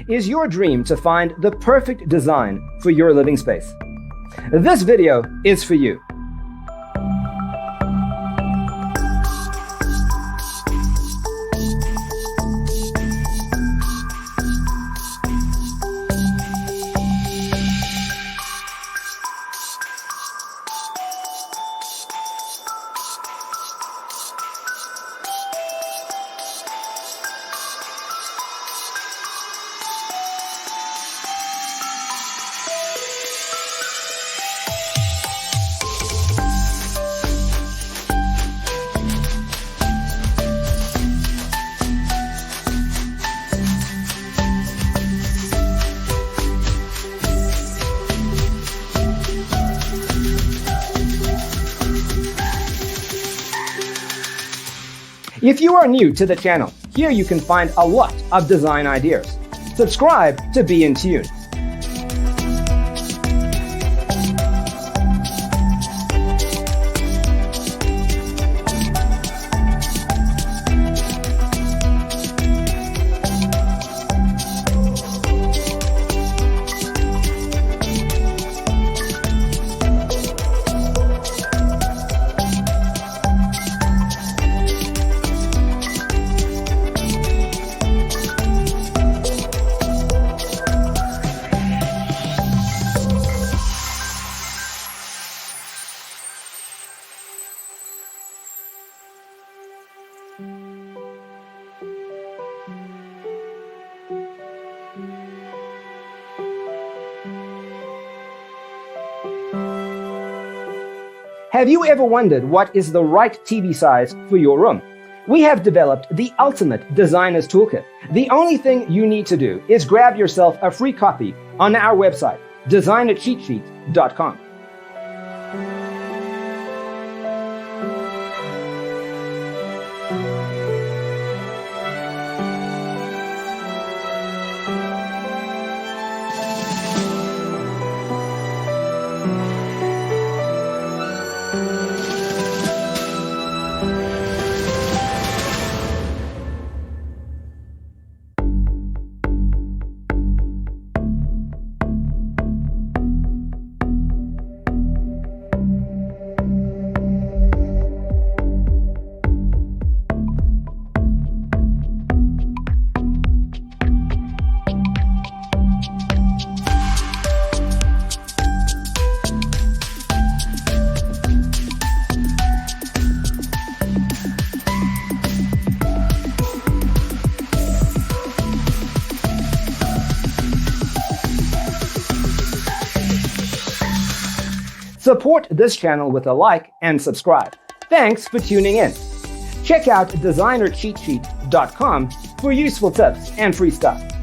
Is your dream to find the perfect design for your living space? This video is for you. If you are new to the channel, here you can find a lot of design ideas. Subscribe to be in tune. Have you ever wondered what is the right TV size for your room? We have developed the ultimate designer's toolkit. The only thing you need to do is grab yourself a free copy on our website, designercheatsheet.com. Support this channel with a like and subscribe. Thanks for tuning in. Check out designercheatsheet.com for useful tips and free stuff.